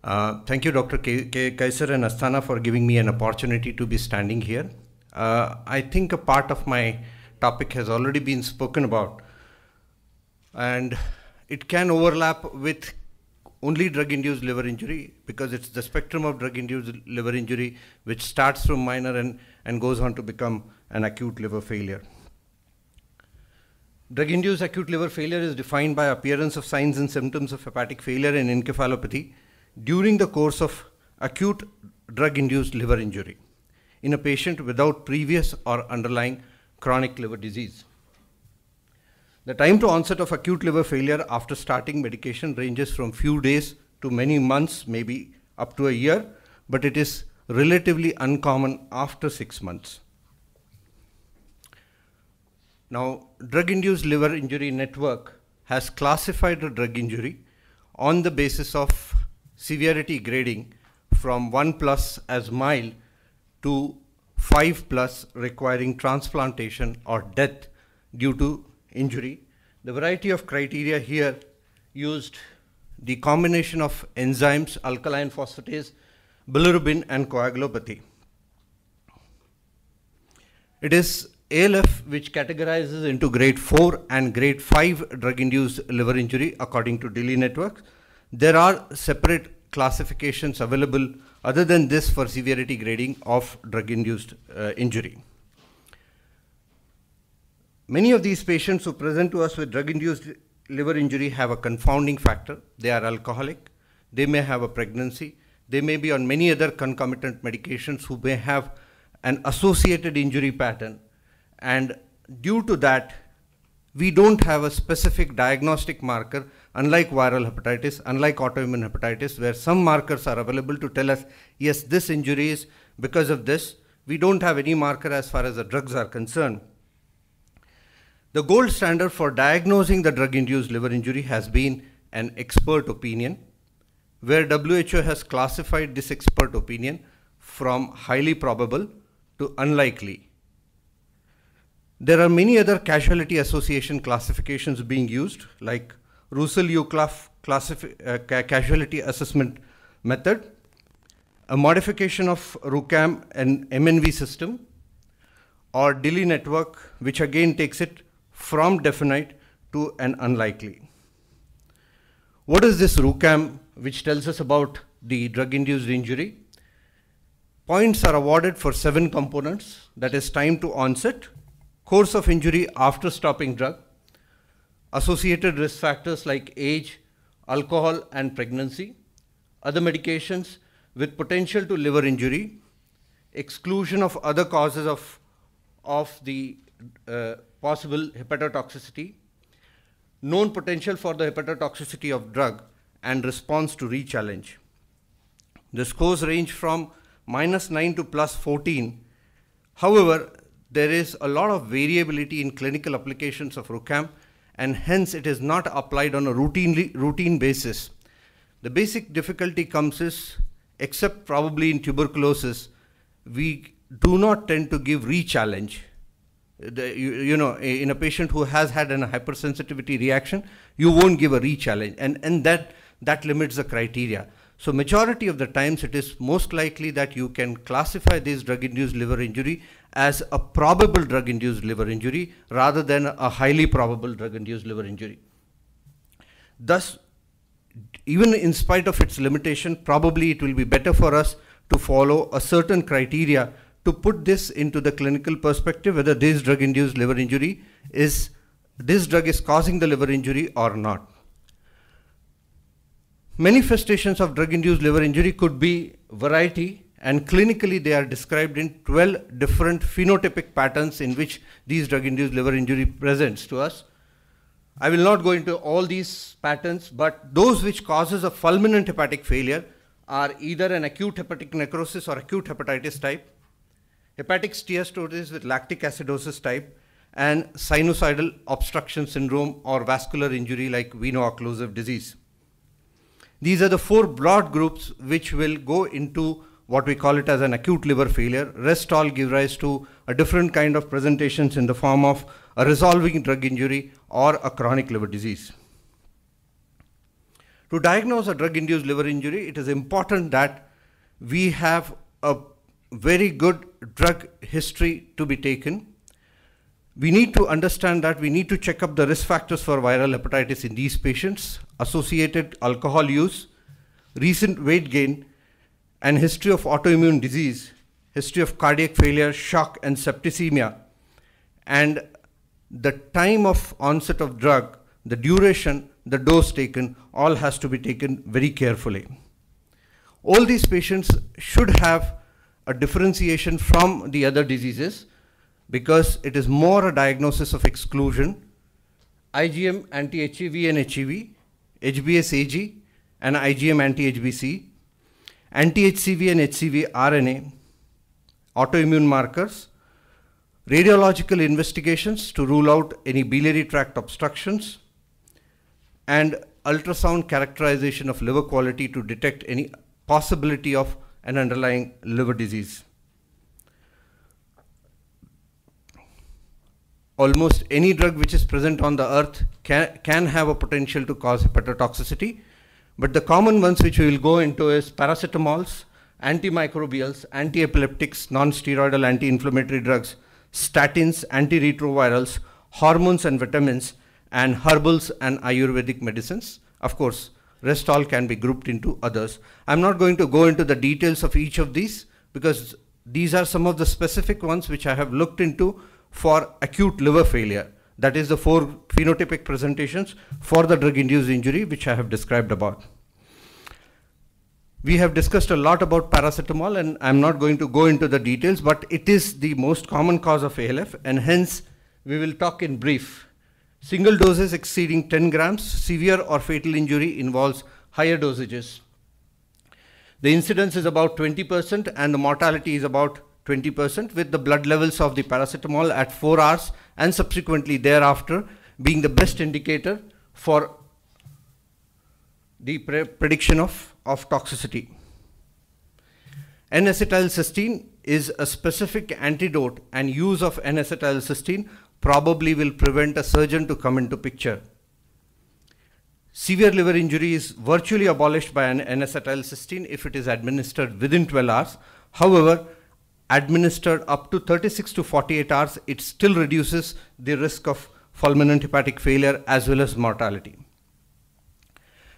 Thank you, Dr. Kaisar and Asthana, for giving me an opportunity to be standing here. I think a part of my topic has already been spoken about, and it can overlap with only drug-induced liver injury because it's the spectrum of drug-induced liver injury which starts from minor and goes on to become an acute liver failure. Drug-induced acute liver failure is defined by appearance of signs and symptoms of hepatic failure and encephalopathy during the course of acute drug-induced liver injury in a patient without previous or underlying chronic liver disease. The time to onset of acute liver failure after starting medication ranges from few days to many months, maybe up to a year, but it is relatively uncommon after 6 months. Now, Drug-Induced Liver Injury Network has classified a drug injury on the basis of severity grading from 1+ as mild to 5+ requiring transplantation or death due to injury. The variety of criteria here used the combination of enzymes, alkaline phosphatase, bilirubin, and coagulopathy. It is ALF which categorizes into grade 4 and grade 5 drug-induced liver injury according to DILI network. There are separate classifications available other than this for severity grading of drug-induced injury. Many of these patients who present to us with drug-induced liver injury have a confounding factor. They are alcoholic, they may have a pregnancy, they may be on many other concomitant medications who may have an associated injury pattern, and due to that, we don't have a specific diagnostic marker, unlike viral hepatitis, unlike autoimmune hepatitis, where some markers are available to tell us, yes, this injury is because of this. We don't have any marker as far as the drugs are concerned. The gold standard for diagnosing the drug-induced liver injury has been an expert opinion, where WHO has classified this expert opinion from highly probable to unlikely. There are many other casualty association classifications being used, like Russell-Uclaf casualty assessment method, a modification of RUCAM and MNV system, or DILI network, which again takes it from definite to an unlikely. What is this RUCAM, which tells us about the drug-induced injury? Points are awarded for 7 components, that is time to onset, course of injury after stopping drug, associated risk factors like age, alcohol, and pregnancy, other medications with potential to liver injury, exclusion of other causes of the possible hepatotoxicity, known potential for the hepatotoxicity of drug, and response to re-challenge. The scores range from -9 to +14. However, there is a lot of variability in clinical applications of RUCAM, and hence it is not applied on a routine basis. The basic difficulty comes is, except probably in tuberculosis, we do not tend to give re-challenge. In a patient who has had a hypersensitivity reaction, you won't give a re-challenge, and that limits the criteria. So majority of the times it is most likely that you can classify this drug-induced liver injury as a probable drug-induced liver injury rather than a highly probable drug-induced liver injury. Thus, even in spite of its limitation, probably it will be better for us to follow a certain criteria to put this into the clinical perspective, whether this drug-induced liver injury this drug is causing the liver injury or not. Manifestations of drug-induced liver injury could be variety, and clinically they are described in 12 different phenotypic patterns in which these drug-induced liver injury presents to us. I will not go into all these patterns, but those which causes a fulminant hepatic failure are either an acute hepatic necrosis or acute hepatitis type, hepatic steatosis with lactic acidosis type, and sinusoidal obstruction syndrome or vascular injury like veno-occlusive disease. These are the 4 broad groups which will go into what we call it as an acute liver failure. Rest all give rise to a different kind of presentations in the form of a resolving drug injury or a chronic liver disease. To diagnose a drug-induced liver injury, it is important that we have a very good drug history to be taken. We need to understand that we need to check up the risk factors for viral hepatitis in these patients, associated alcohol use, recent weight gain, and history of autoimmune disease, history of cardiac failure, shock, and septicemia, and the time of onset of drug, the duration, the dose taken, all has to be taken very carefully. All these patients should have a differentiation from the other diseases because it is more a diagnosis of exclusion. IgM anti-HEV and HEV, HBsAg and IgM anti-HBc, anti-HCV and HCV RNA, autoimmune markers, radiological investigations to rule out any biliary tract obstructions, and ultrasound characterization of liver quality to detect any possibility of an underlying liver disease. Almost any drug which is present on the earth can have a potential to cause hepatotoxicity, but the common ones which we will go into is paracetamols, antimicrobials, antiepileptics, non-steroidal anti-inflammatory drugs, statins, antiretrovirals, hormones and vitamins, and herbals and Ayurvedic medicines. Of course, rest all can be grouped into others. I'm not going to go into the details of each of these because these are some of the specific ones which I have looked into for acute liver failure. That is the 4 phenotypic presentations for the drug-induced injury which I have described about. We have discussed a lot about paracetamol and I'm not going to go into the details, but it is the most common cause of ALF and hence we will talk in brief. Single doses exceeding 10 grams, severe or fatal injury involves higher dosages. The incidence is about 20% and the mortality is about 20%, with the blood levels of the paracetamol at 4 hours and subsequently thereafter being the best indicator for the prediction of toxicity. N-acetylcysteine is a specific antidote and use of N-acetylcysteine probably will prevent a surgeon to come into picture. Severe liver injury is virtually abolished by an N-acetylcysteine if it is administered within 12 hours. However, administered up to 36 to 48 hours, it still reduces the risk of fulminant hepatic failure as well as mortality.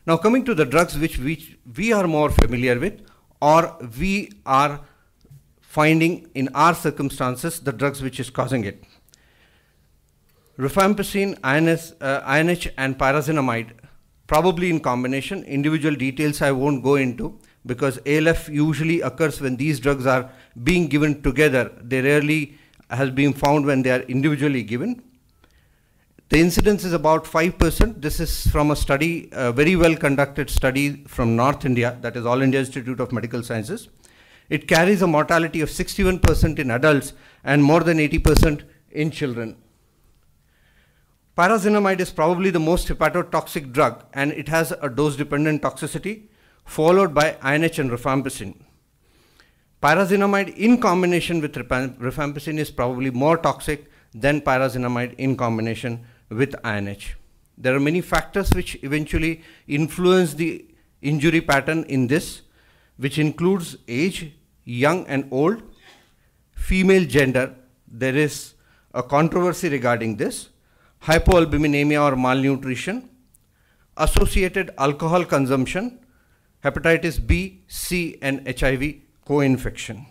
Now coming to the drugs which we are more familiar with or we are finding in our circumstances, the drugs which is causing it. Rifampicin, INH and pyrazinamide, probably in combination. Individual details I won't go into because ALF usually occurs when these drugs are being given together. They rarely has been found when they are individually given. The incidence is about 5%. This is from a study, a very well conducted study from North India, that is All India Institute of Medical Sciences. It carries a mortality of 61% in adults and more than 80% in children. Pyrazinamide is probably the most hepatotoxic drug and it has a dose-dependent toxicity followed by INH and rifampicin. Pyrazinamide in combination with rifampicin is probably more toxic than pyrazinamide in combination with INH. There are many factors which eventually influence the injury pattern in this, which includes age, young and old, female gender. There is a controversy regarding this, hypoalbuminemia or malnutrition, associated alcohol consumption, hepatitis B, C and HIV co-infection.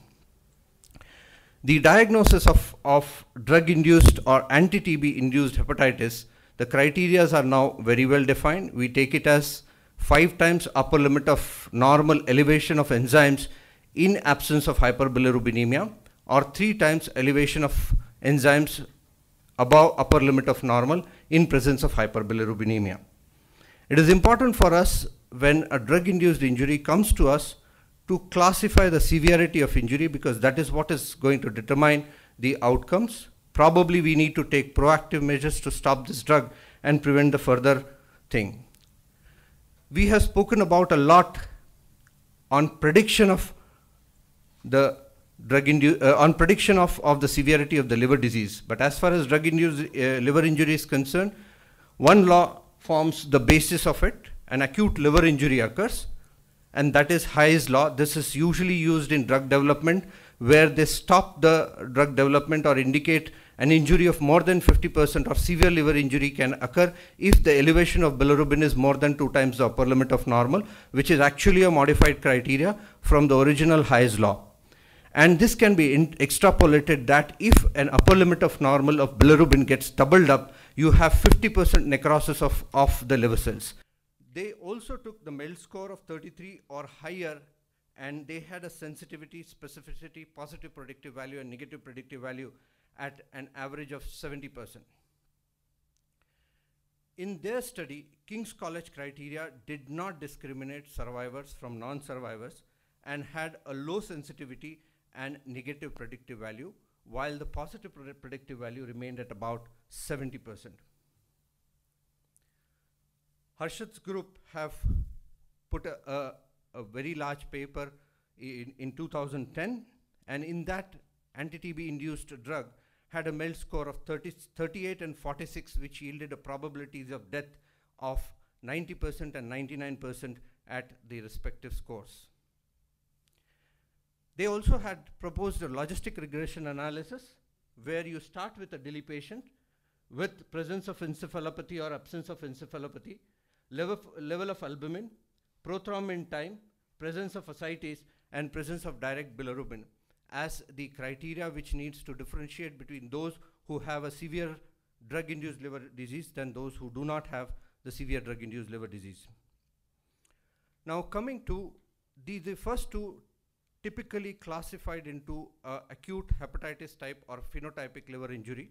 The diagnosis of drug-induced or anti-TB induced hepatitis, the criteria are now very well defined. We take it as 5 times upper limit of normal elevation of enzymes in absence of hyperbilirubinemia or 3 times elevation of enzymes above upper limit of normal in presence of hyperbilirubinemia. It is important for us when a drug-induced injury comes to us to classify the severity of injury because that is what is going to determine the outcomes. Probably we need to take proactive measures to stop this drug and prevent the further thing. We have spoken about a lot on prediction of the drug-induced, on prediction of the severity of the liver disease. But as far as drug-induced liver injury is concerned, one law forms the basis of it, an acute liver injury occurs, and that is Hy's law. This is usually used in drug development, where they stop the drug development or indicate an injury of more than 50% or severe liver injury can occur if the elevation of bilirubin is more than 2 times the upper limit of normal, which is actually a modified criteria from the original Hy's law. And this can be extrapolated that if an upper limit of normal of bilirubin gets doubled up, you have 50% necrosis of the liver cells. They also took the MELD score of 33 or higher, and they had a sensitivity, specificity, positive predictive value and negative predictive value at an average of 70%. In their study, King's College criteria did not discriminate survivors from non-survivors and had a low sensitivity and negative predictive value, while the positive predictive value remained at about 70%. Harshad's group have put a very large paper in 2010, and in that anti-TB induced drug had a MELD score of 38 and 46, which yielded a probabilities of death of 90% and 99% at the respective scores. They also had proposed a logistic regression analysis where you start with a DILI patient with presence of encephalopathy or absence of encephalopathy, level of albumin, prothrombin time, presence of ascites, and presence of direct bilirubin as the criteria which needs to differentiate between those who have a severe drug-induced liver disease than those who do not have the severe drug-induced liver disease. Now coming to the first two typically classified into acute hepatitis type or phenotypic liver injury.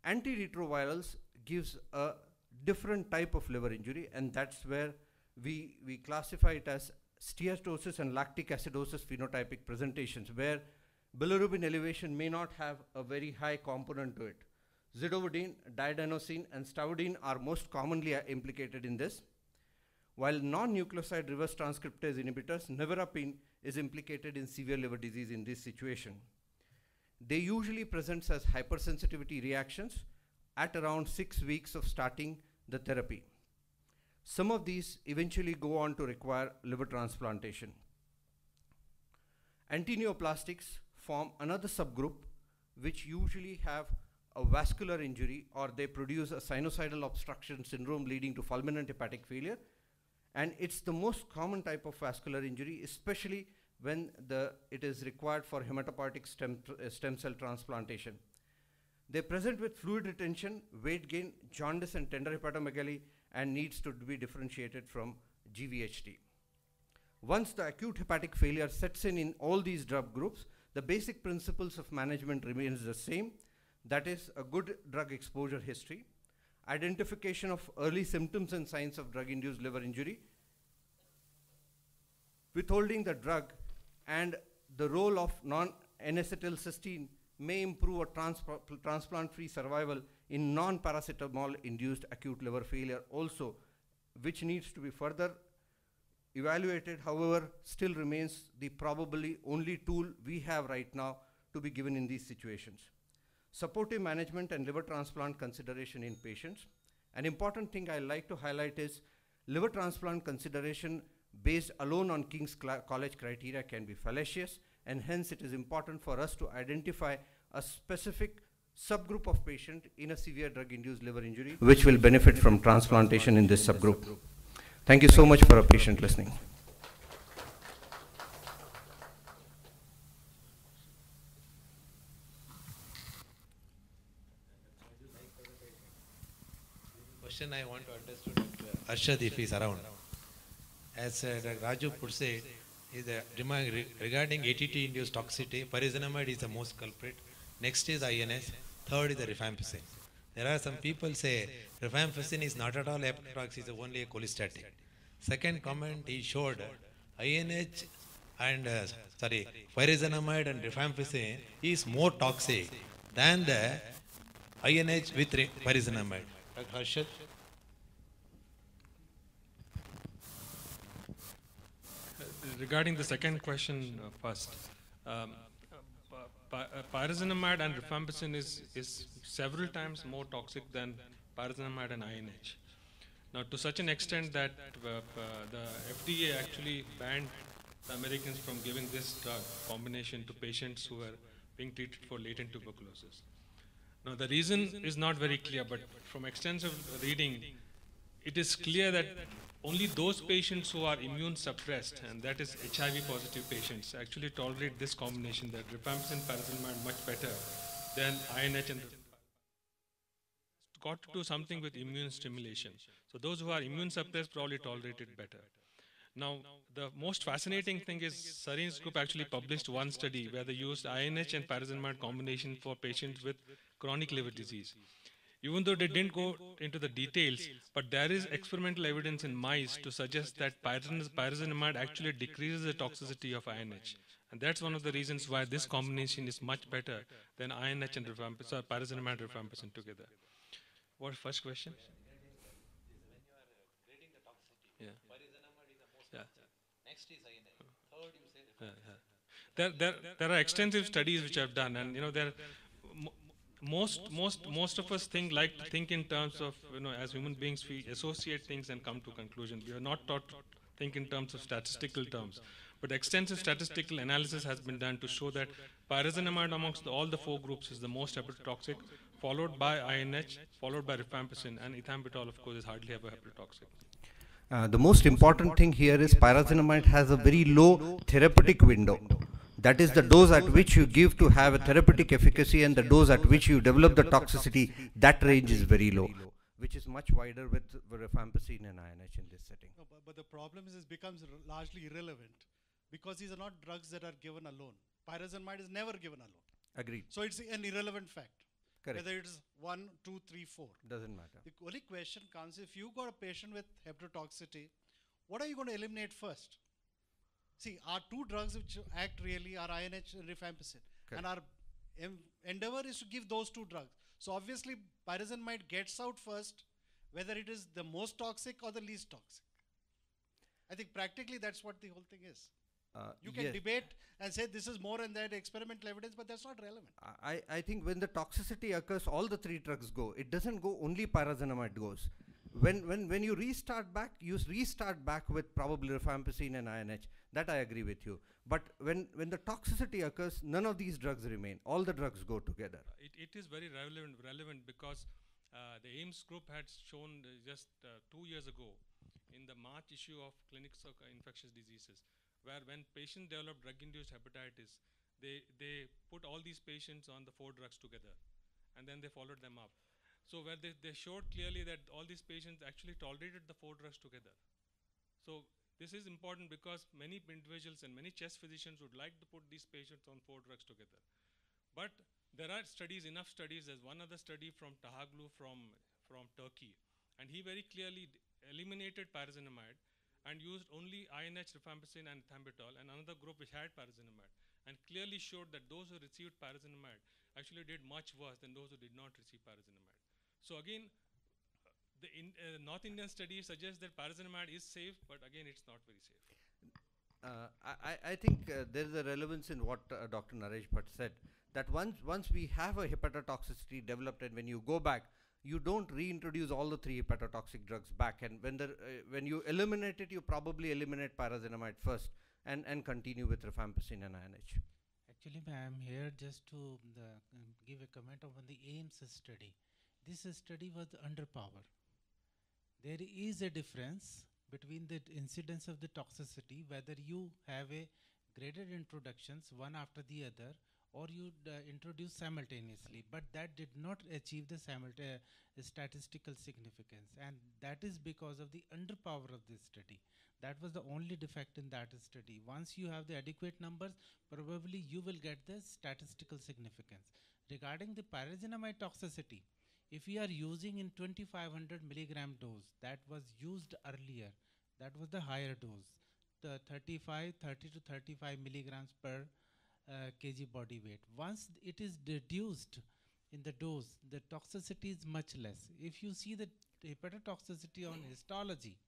Antiretrovirals gives a different type of liver injury, and that's where we classify it as steatosis and lactic acidosis phenotypic presentations, where bilirubin elevation may not have a very high component to it. Zidovudine, diadenosine, and stavudine are most commonly implicated in this, while non-nucleoside reverse transcriptase inhibitors, nevirapine, is implicated in severe liver disease in this situation. They usually present as hypersensitivity reactions at around 6 weeks of starting the therapy. Some of these eventually go on to require liver transplantation. Antineoplastics form another subgroup which usually have a vascular injury, or they produce a sinusoidal obstruction syndrome leading to fulminant hepatic failure. And it's the most common type of vascular injury, especially when it is required for hematopoietic stem cell transplantation. They present with fluid retention, weight gain, jaundice, and tender hepatomegaly, and needs to be differentiated from GVHD. Once the acute hepatic failure sets in all these drug groups, the basic principles of management remains the same. That is a good drug exposure history, identification of early symptoms and signs of drug-induced liver injury, withholding the drug, and the role of non-N-acetylcysteine may improve a transplant-free survival in non-paracetamol induced acute liver failure also, which needs to be further evaluated, however, still remains the probably only tool we have right now to be given in these situations. Supportive management and liver transplant consideration in patients. An important thing I like to highlight is liver transplant consideration based alone on King's College criteria can be fallacious, and hence it is important for us to identify a specific subgroup of patient in a severe drug-induced liver injury which will benefit from transplantation in this subgroup. Thank you so much for a patient listening. Question I want to understand, Arshad, if he is around. As Raju puts it, is regarding ATT-induced toxicity, pyrazinamide is the most culprit. Next is INS. Third is the rifampicin. There are some people say rifampicin is not at all hepatotoxic, is only a cholestatic. Second comment, he showed INH and pyrazinamide and rifampicin is more toxic than the INH with pyrazinamide. Dr. Harshad? Regarding the second question first, pyrazinamide and rifampicin is several times more toxic than pyrazinamide and INH. Now, to such an extent that the FDA actually banned the Americans from giving this drug combination to patients who were being treated for latent tuberculosis. Now, the reason is not very clear, but from extensive reading, it is clear that only those patients who are immune suppressed, and that is HIV positive patients, actually tolerate this combination, that rifampicin pyrazinamide much better than INH and got to do something with immune stimulation. So those who are immune suppressed probably tolerate it better. Now, the most fascinating thing is Sarin's group actually published one study where they used INH and pyrazinamide combination for patients with chronic liver disease. Even though they didn't go into the details, but there is experimental evidence in mice to suggest that pyrazinamide actually decreases the toxicity of INH. And that's one of the reasons why this combination is much better than INH and pyrazinamide rifampicin together. What first question? Yeah. Yeah. Next is INH. Third, you say There are extensive studies which I've done, and there most of us like to think in terms of, as human beings we associate things and come to conclusion. We are not taught to think in terms of statistical terms, but extensive statistical analysis has been done to show that pyrazinamide amongst all the 4 groups is the most hepatotoxic, followed by INH, followed by rifampicin, and ethambutol of course is hardly ever hepatotoxic. The most important thing here is pyrazinamide has a very low therapeutic window. That is the dose at which you give to have a therapeutic efficacy, and the dose at which you develop the toxicity, that range is very low, which is much wider with rifampicin and INH in this setting. No, but the problem is it becomes largely irrelevant because these are not drugs that are given alone. Pyrazinamide is never given alone. Agreed. So it's an irrelevant fact. Correct. Whether it's 1, 2, 3, 4. Doesn't matter. The only question comes, if you got a patient with hepatotoxicity, what are you going to eliminate first? See, our 2 drugs which act really are INH and rifampicin. Correct. And our endeavor is to give those 2 drugs. So obviously pyrazinamide gets out first, whether it is the most toxic or the least toxic. I think practically that's what the whole thing is. You can debate and say this is more and that experimental evidence, but that's not relevant. I think when the toxicity occurs, all the 3 drugs go. It doesn't go only pyrazinamide goes. When you restart back with probably rifampicin and INH. That I agree with you. But when the toxicity occurs, none of these drugs remain. All the drugs go together. It is very relevant because the AIMS group had shown just 2 years ago in the March issue of Clinics of Infectious Diseases, where when patients develop drug-induced hepatitis, they put all these patients on the 4 drugs together, and then they followed them up. So where they showed clearly that all these patients actually tolerated the 4 drugs together. So this is important because many individuals and many chest physicians would like to put these patients on 4 drugs together. But there are enough studies. There's one other study from Tahaglu from Turkey, and he very clearly eliminated pyrazinamide and used only INH, rifampicin, and ethambutol, and another group which had pyrazinamide, and clearly showed that those who received pyrazinamide actually did much worse than those who did not receive pyrazinamide. So again, the North Indian study suggests that pyrazinamide is safe, but again, it's not very safe. I think there is a relevance in what Dr. Naresh Bhatt said, that once we have a hepatotoxicity developed, and when you go back, you don't reintroduce all the 3 hepatotoxic drugs back, and when you eliminate it, you probably eliminate pyrazinamide first and continue with rifampicin and INH. Actually, I am here just to give a comment on the AIMS study. This study was underpowered. There is a difference between the incidence of the toxicity, whether you have a graded introductions one after the other, or you introduce simultaneously, but that did not achieve the statistical significance, and that is because of the underpower of this study. That was the only defect in that study. Once you have the adequate numbers, probably you will get the statistical significance. Regarding the pyrazinamide toxicity, if we are using in 2500 milligram dose that was used earlier, that was the higher dose, the 30 to 35 milligrams per kg body weight. Once it is reduced in the dose, the toxicity is much less. If you see the hepatotoxicity on histology,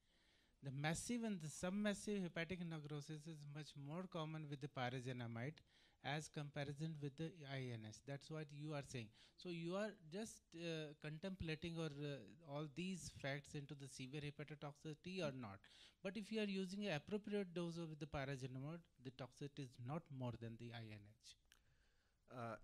The massive and the submassive hepatic necrosis is much more common with the pyrazinamide as comparison with the INH. That's what you are saying. So you are just contemplating or all these facts into the severe hepatotoxicity or not. But if you are using an appropriate dose of the pyrazinamide, the toxicity is not more than the INH.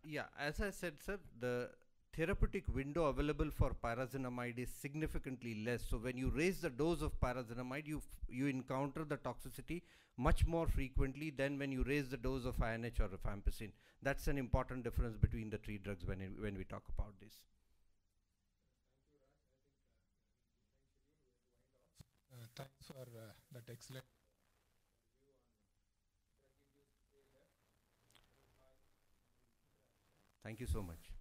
Yeah, as I said, sir, the therapeutic window available for pyrazinamide is significantly less. So when you raise the dose of pyrazinamide, you encounter the toxicity much more frequently than when you raise the dose of INH or rifampicin. That's an important difference between the three drugs when we talk about this. Thanks for that excellent. Thank you so much.